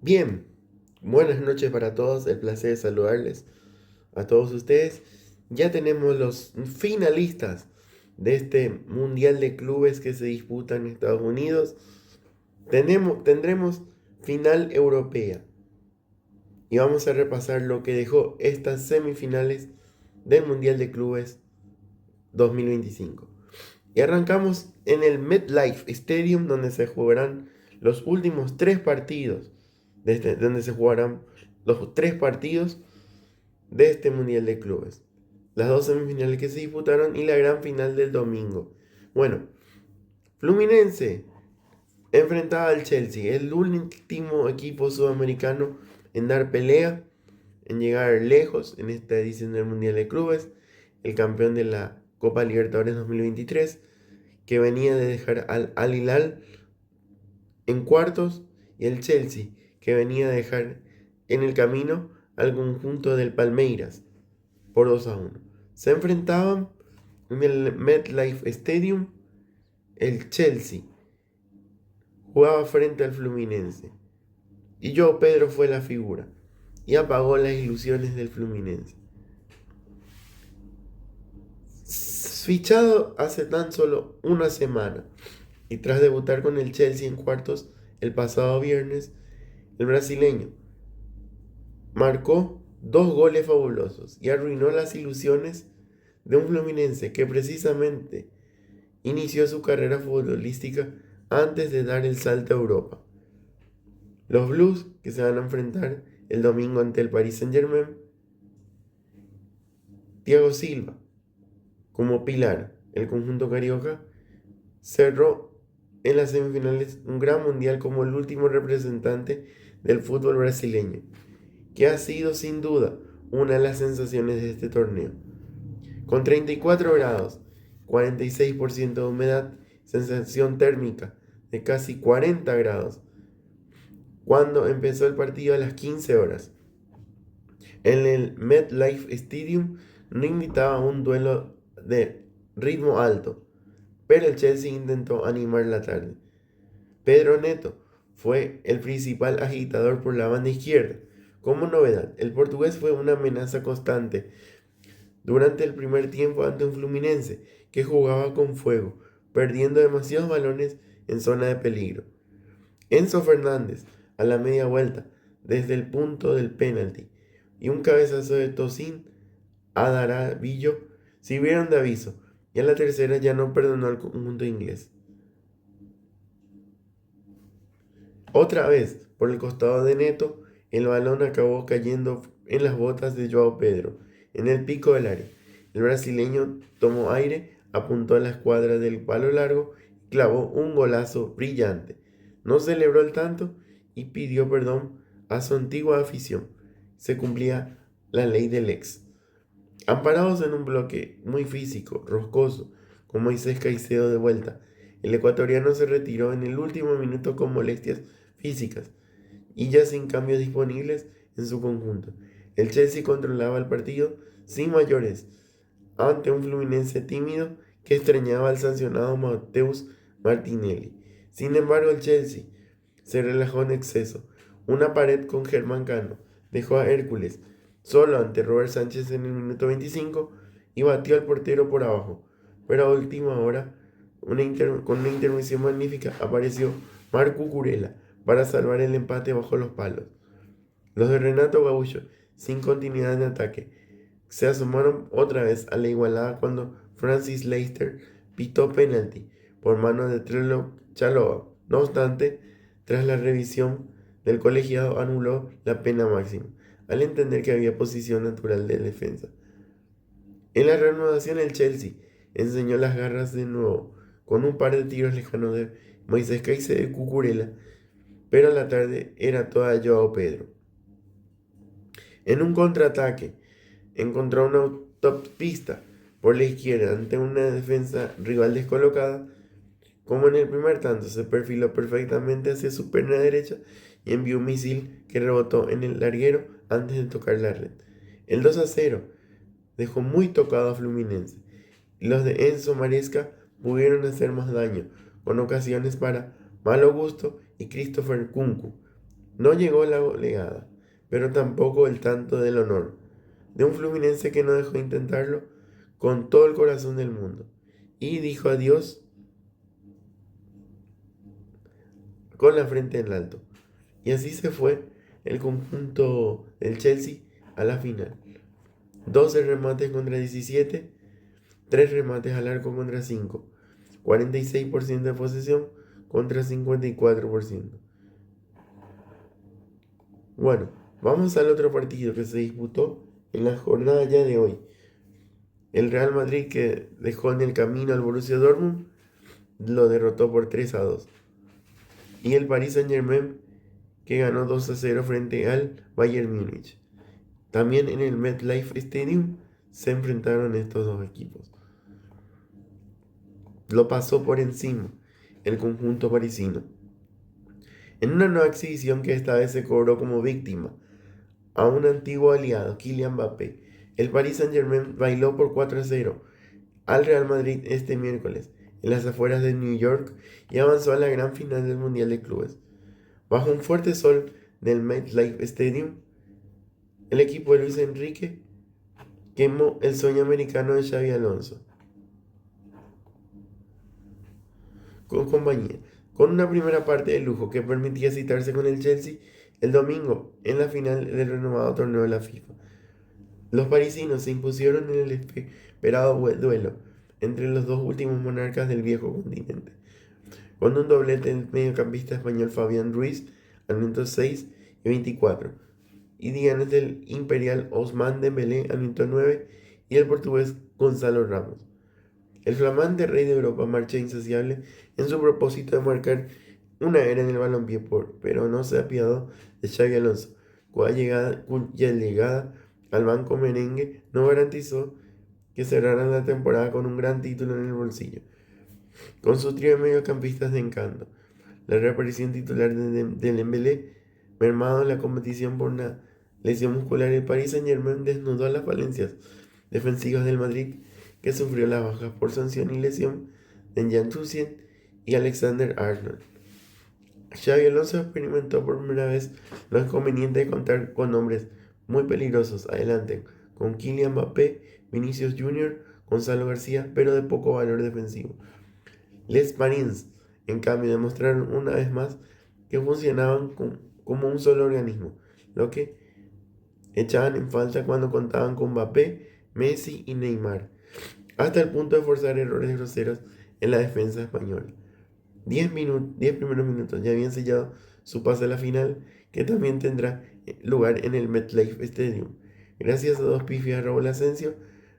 Bien, buenas noches para todos, el placer de saludarles a todos ustedes. Ya tenemos los finalistas de este Mundial de Clubes que se disputa en Estados Unidos. Tendremos final europea y vamos a repasar lo que dejó estas semifinales del Mundial de Clubes 2025. Y arrancamos en el MetLife Stadium donde se jugarán los últimos tres partidos, donde se jugarán los tres partidos de este Mundial de Clubes. Las dos semifinales que se disputaron y la gran final del domingo. Bueno, Fluminense enfrentaba al Chelsea, el último equipo sudamericano en dar pelea, en llegar lejos en esta edición del Mundial de Clubes, el campeón de la Copa Libertadores 2023, que venía de dejar al Hilal en cuartos, y el Chelsea, que venía a dejar en el camino al conjunto del Palmeiras por 2-1. Se enfrentaban en el MetLife Stadium. El Chelsea jugaba frente al Fluminense y Joao Pedro fue la figura y apagó las ilusiones del Fluminense. Fichado hace tan solo una semana y tras debutar con el Chelsea en cuartos el pasado viernes, el brasileño marcó dos goles fabulosos y arruinó las ilusiones de un Fluminense que precisamente inició su carrera futbolística antes de dar el salto a Europa. Los Blues, que se van a enfrentar el domingo ante el Paris Saint-Germain, Thiago Silva como pilar, el conjunto carioca cerró en las semifinales un gran mundial como el último representante del fútbol brasileño, que ha sido sin duda una de las sensaciones de este torneo. Con 34 grados, 46% de humedad, sensación térmica de casi 40 grados, cuando empezó el partido a las 15 horas. En el MetLife Stadium no invitaba a un duelo de ritmo alto, pero el Chelsea intentó animar la tarde. Pedro Neto fue el principal agitador por la banda izquierda. Como novedad, el portugués fue una amenaza constante durante el primer tiempo ante un Fluminense que jugaba con fuego, perdiendo demasiados balones en zona de peligro. Enzo Fernández, a la media vuelta, desde el punto del penalti, y un cabezazo de Tocín a Daravillo sirvieron de aviso, y a la tercera ya no perdonó al conjunto inglés. Otra vez, por el costado de Neto, el balón acabó cayendo en las botas de Joao Pedro, en el pico del área. El brasileño tomó aire, apuntó a la escuadra del palo largo y clavó un golazo brillante. No celebró el tanto y pidió perdón a su antigua afición. Se cumplía la ley del ex. Amparados en un bloque muy físico, roscoso, con Moisés Caicedo de vuelta, el ecuatoriano se retiró en el último minuto con molestias físicas y ya sin cambios disponibles en su conjunto. El Chelsea controlaba el partido sin mayores ante un Fluminense tímido que extrañaba al sancionado Mateus Martinelli. Sin embargo, el Chelsea se relajó en exceso. Una pared con Germán Cano dejó a Hércules solo ante Robert Sánchez en el minuto 25 y batió al portero por abajo. Pero a última hora, con una intervención magnífica, apareció Marco Curela para salvar el empate bajo los palos. Los de Renato Gaúcho, sin continuidad en ataque, se asomaron otra vez a la igualada cuando Francis Leicester pitó penalti por mano de Trello Chalobah. No obstante, tras la revisión del colegiado anuló la pena máxima, al entender que había posición natural de defensa. En la reanudación el Chelsea enseñó las garras de nuevo, con un par de tiros lejanos de Moisés Caicedo y Cucurella, pero la tarde era toda Joao Pedro. En un contraataque, encontró una autopista por la izquierda ante una defensa rival descolocada. Como en el primer tanto, se perfiló perfectamente hacia su perna derecha y envió un misil que rebotó en el larguero antes de tocar la red. El 2-0 dejó muy tocado a Fluminense y los de Enzo Maresca pudieron hacer más daño, con ocasiones para Malo Gusto y Christopher Kunku. No llegó la goleada, pero tampoco el tanto del honor, de un Fluminense que no dejó de intentarlo con todo el corazón del mundo, y dijo adiós con la frente en alto. Y así se fue el conjunto del Chelsea a la final. 12 remates contra 17, 3 remates al arco contra 5, 46% de posesión contra 54%. Bueno, vamos al otro partido que se disputó en la jornada ya de hoy. El Real Madrid, que dejó en el camino al Borussia Dortmund, lo derrotó por 3-2. Y el Paris Saint-Germain, que ganó 2-0 frente al Bayern Múnich. También en el MetLife Stadium se enfrentaron estos dos equipos. Lo pasó por encima el conjunto parisino, en una nueva exhibición que esta vez se cobró como víctima a un antiguo aliado, Kylian Mbappé. El Paris Saint-Germain bailó por 4-0 al Real Madrid este miércoles en las afueras de New York y avanzó a la gran final del Mundial de Clubes. Bajo un fuerte sol del MetLife Stadium, el equipo de Luis Enrique quemó el sueño americano de Xabi Alonso con compañía, con una primera parte de lujo que permitía citarse con el Chelsea el domingo en la final del renovado torneo de la FIFA. Los parisinos se impusieron en el esperado duelo entre los dos últimos monarcas del viejo continente, con un doblete del mediocampista español Fabián Ruiz al minuto 6 y 24, y dianes del imperial Ousmane Dembélé al minuto 9 y el portugués Gonzalo Ramos. El flamante rey de Europa marcha insaciable en su propósito de marcar una era en el balompié, pero no se apiadó de Xabi Alonso, cuya llegada al banco merengue no garantizó que cerraran la temporada con un gran título en el bolsillo. Con su trío de mediocampistas de encanto, la reaparición titular de Dembélé, mermado en la competición por una lesión muscular, el Paris Saint-Germain desnudó las falencias defensivas del Madrid, que sufrió las bajas por sanción y lesión de Jan Toussaint y Alexander Arnold. Xabi Alonso experimentó por primera vez lo inconveniente de contar con hombres muy peligrosos adelante, con Kylian Mbappé, Vinicius Jr., Gonzalo García, pero de poco valor defensivo. Les Marines, en cambio, demostraron una vez más que funcionaban como un solo organismo, lo que echaban en falta cuando contaban con Mbappé, Messi y Neymar, hasta el punto de forzar errores groseros en la defensa española. 10 primeros minutos ya habían sellado su pase a la final, que también tendrá lugar en el MetLife Stadium, gracias a dos pifias de Raúl Asensio,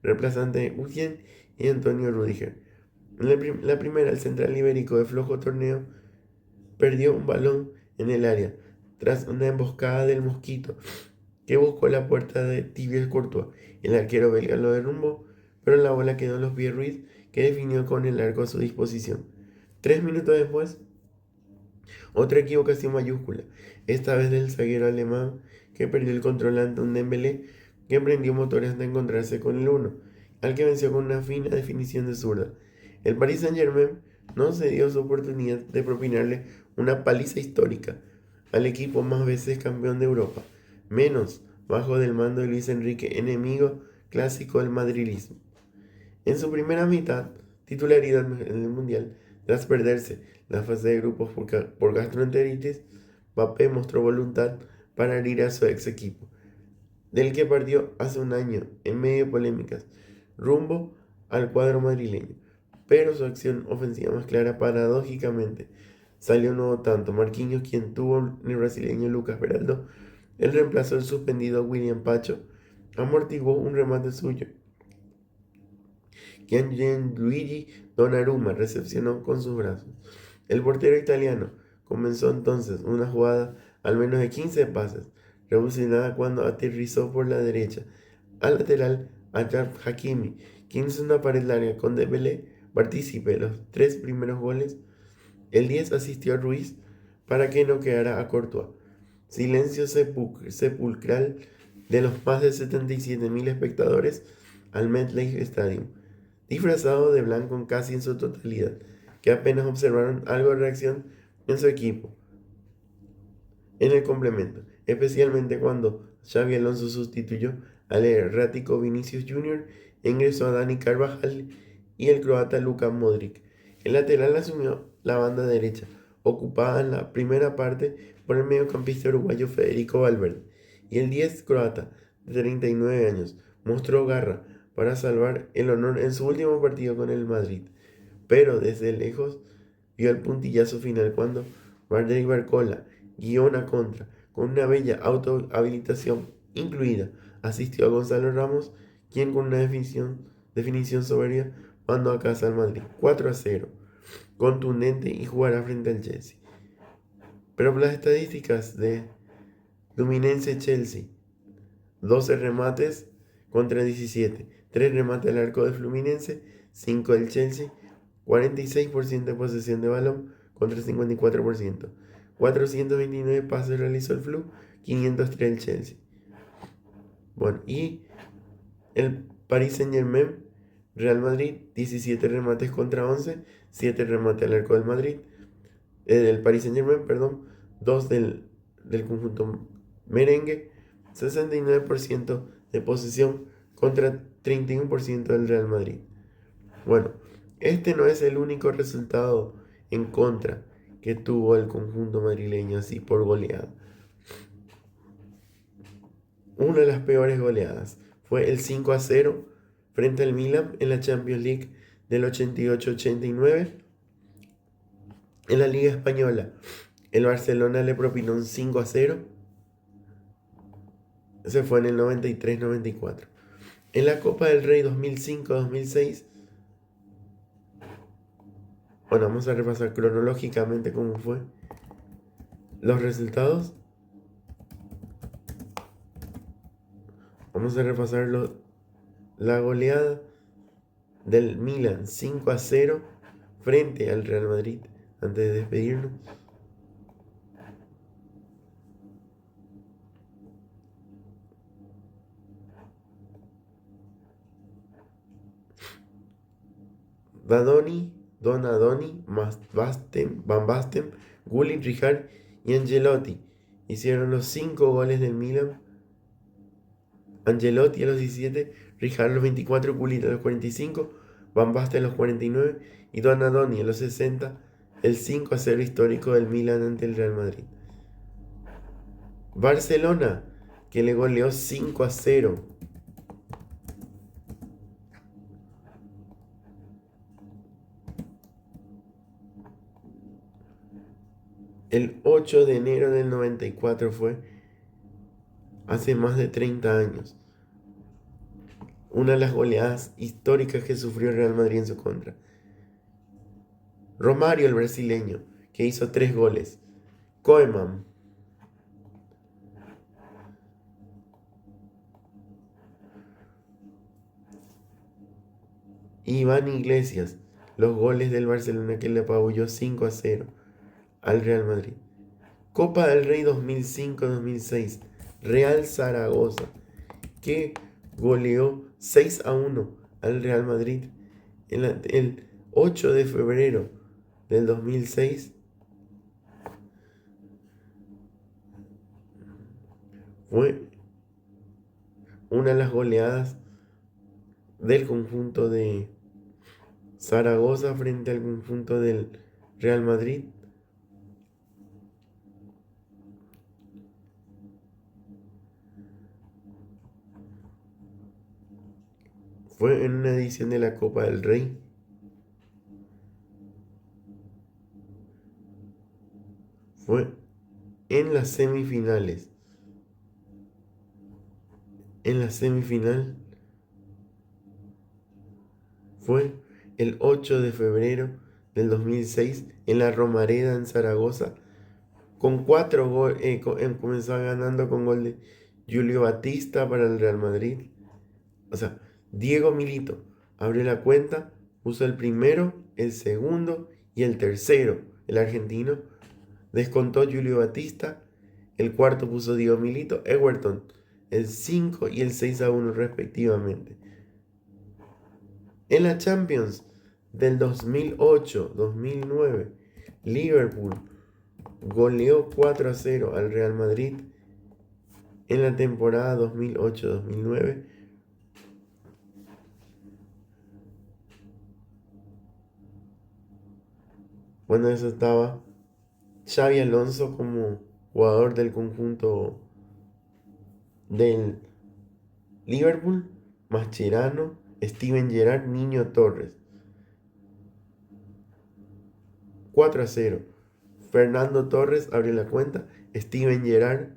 reemplazante de Ugien, y Antonio Rudiger. En la primera, el central ibérico de flojo torneo perdió un balón en el área tras una emboscada del Mosquito, que buscó la puerta de Thibaut Courtois. El arquero belga lo derrumbó, pero la bola quedó en los pies de Ruiz, que definió con el arco a su disposición. 3 minutos después, otra equivocación mayúscula, esta vez del zaguero alemán, que perdió el control ante un Dembélé que prendió motores hasta encontrarse con el 1, al que venció con una fina definición de zurda. El Paris Saint-Germain no se dio su oportunidad de propinarle una paliza histórica al equipo más veces campeón de Europa, menos bajo del mando de Luis Enrique, enemigo clásico del madrilismo. En su primera mitad, titularidad en el Mundial, tras perderse la fase de grupos por gastroenteritis, Mbappé mostró voluntad para herir a su ex equipo, del que partió hace un año en medio de polémicas, rumbo al cuadro madrileño. Pero su acción ofensiva más clara, paradójicamente, salió un nuevo tanto. Marquinhos, quien tuvo el brasileño Lucas Beraldo, el reemplazó el suspendido William Pacho, amortiguó un remate suyo. Gianluigi Donnarumma recepcionó con sus brazos. El portero italiano comenzó entonces una jugada al menos de 15 pases, revolucionada cuando aterrizó por la derecha al lateral Achraf Hakimi, quien hizo una pared larga con Dembélé, partícipe de los 3 primeros goles. El 10 asistió a Ruiz para que no quedara a Courtois. Silencio sepulcral de los más de 77.000 espectadores al MetLife Stadium, disfrazado de blanco casi en su totalidad, que apenas observaron algo de reacción en su equipo. en el complemento, especialmente cuando Xabi Alonso sustituyó al errático Vinicius Junior e ingresó a Dani Carvajal y el croata Luka Modric. El lateral asumió la banda derecha, ocupada en la primera parte por el mediocampista uruguayo Federico Valverde, y el 10 croata de 39 años mostró garra para salvar el honor en su último partido con el Madrid, pero desde lejos vio el puntillazo final cuando Valdés Barcola guió una contra con una bella autohabilitación incluida. Asistió a Gonzalo Ramos, quien con una definición soberbia mandó a casa al Madrid 4-0, contundente, y jugará frente al Chelsea. Pero las estadísticas de Fluminense-Chelsea: 12 remates contra 17, 3 remates al arco de Fluminense, 5 del Chelsea, 46% de posesión de balón contra 54%, 429 pases realizó el Flu, 503 el Chelsea. Bueno, y el Paris Saint-Germain, Real Madrid, 17 remates contra 11, 7 remates al arco del Madrid, del Paris Saint-Germain, perdón, 2 del conjunto merengue, 69% de posesión contra 31% del Real Madrid. Bueno, este no es el único resultado en contra que tuvo el conjunto madrileño así por goleada. Una de las peores goleadas fue el 5-0 frente al Milan en la Champions League del 88-89. En la Liga Española, el Barcelona le propinó un 5-0. Se fue en el 93-94. En la Copa del Rey 2005-2006, bueno, vamos a repasar cronológicamente cómo fue los resultados. Vamos a repasar la goleada del Milan 5-0 frente al Real Madrid antes de despedirnos. Donadoni, Van Basten, Gullit, Rijkaard y Ancelotti hicieron los 5 goles del Milan. Ancelotti a los 17, Rijkaard a los 24, Gullit a los 45, Van Basten a los 49 y Donadoni a los 60, el 5-0 histórico del Milan ante el Real Madrid. Barcelona, que le goleó 5-0. El 8 de enero del 94 fue hace más de 30 años. Una de las goleadas históricas que sufrió el Real Madrid en su contra. Romario, el brasileño, que hizo 3 goles. Koeman. Iván Iglesias, los goles del Barcelona que le apabulló 5-0 al Real Madrid. Copa del Rey 2005-2006, Real Zaragoza, que goleó 6-1 al Real Madrid el 8 de febrero del 2006. Fue una de las goleadas del conjunto de Zaragoza frente al conjunto del Real Madrid. Fue en una edición de la Copa del Rey. Fue en las semifinales. En la semifinal fue el 8 de febrero del 2006 en la Romareda en Zaragoza. Con 4 goles, comenzó ganando con gol de Julio Batista para el Real Madrid. O sea, Diego Milito abrió la cuenta, puso el primero, el segundo y el tercero, el argentino. Descontó Julio Batista, el cuarto puso Diego Milito, Everton, el 5 y el 6-1 respectivamente. En la Champions del 2008-2009, Liverpool goleó 4-0 al Real Madrid en la temporada 2008-2009. Bueno, eso estaba Xabi Alonso como jugador del conjunto del Liverpool, Mascherano, Steven Gerrard, Niño Torres. 4-0. Fernando Torres abrió la cuenta. Steven Gerrard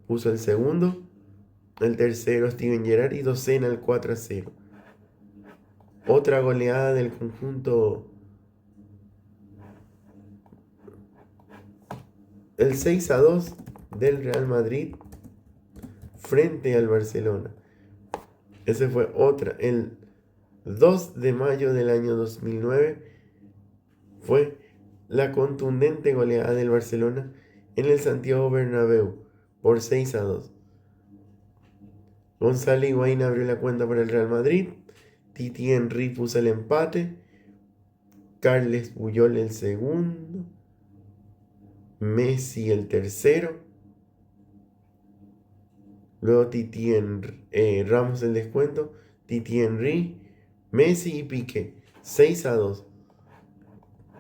puso el segundo. El tercero Steven Gerrard y docena el 4-0. Otra goleada del conjunto. El 6-2 del Real Madrid frente al Barcelona. Ese fue otra. El 2 de mayo del año 2009 fue la contundente goleada del Barcelona en el Santiago Bernabéu por 6-2. Gonzalo Higuaín abrió la cuenta para el Real Madrid. Titi Henry puso el empate. Carles Puyol el segundo. Messi el tercero. Luego Ramos el descuento. Titi Henry, Messi y Piqué. 6-2.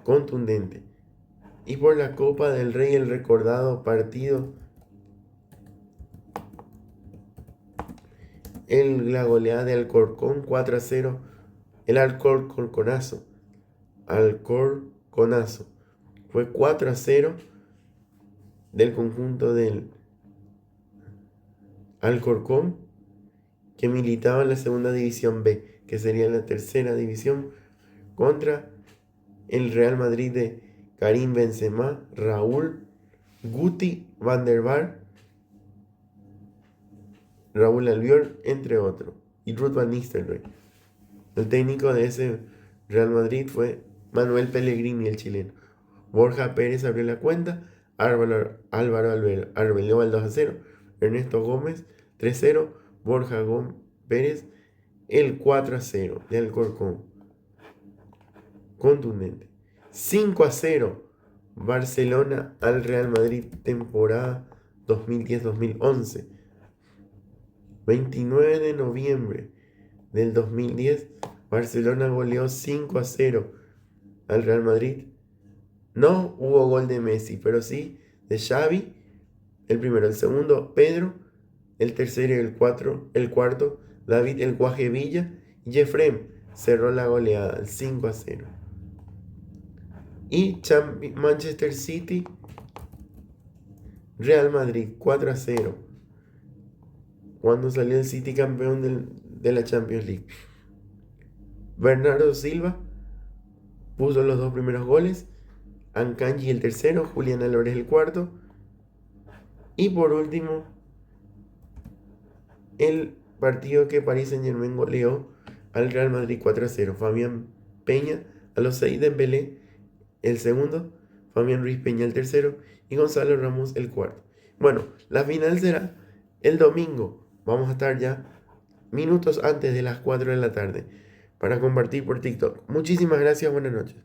Contundente. Y por la Copa del Rey el recordado partido. La goleada de Alcorcón 4-0. El Alcorconazo. Fue 4-0 del conjunto del Alcorcón, que militaba en la segunda división B, que sería la tercera división, contra el Real Madrid de Karim Benzema, Raúl, Guti, Van der Vaart, Raúl Albiol, entre otros, y Ruud van Nistelrooy. El técnico de ese Real Madrid fue Manuel Pellegrini, el chileno. Borja Pérez abrió la cuenta. Álvaro Arbeloa el 2-0. Ernesto Gómez 3-0. Borja Pérez el 4-0 de Alcorcón. Contundente. 5-0 Barcelona al Real Madrid, temporada 2010-2011. 29 de noviembre del 2010, Barcelona goleó 5-0 al Real Madrid. No hubo gol de Messi, pero sí de Xavi, el primero, el segundo, Pedro, el tercero y el cuarto, David el Guaje Villa, y Jefrem cerró la goleada, el 5-0. Y Manchester City, Real Madrid, 4-0. Cuando salió el City campeón de la Champions League. Bernardo Silva puso los dos primeros goles. Akanji el tercero, Julián Álvarez el cuarto. Y por último, el partido que Paris Saint-Germain goleó al Real Madrid 4-0. Fabián Peña a los 6, Dembélé el segundo, Fabián Ruiz Peña el tercero y Gonzalo Ramos el cuarto. Bueno, la final será el domingo. Vamos a estar ya minutos antes de las 4 de la tarde para compartir por TikTok. Muchísimas gracias, buenas noches.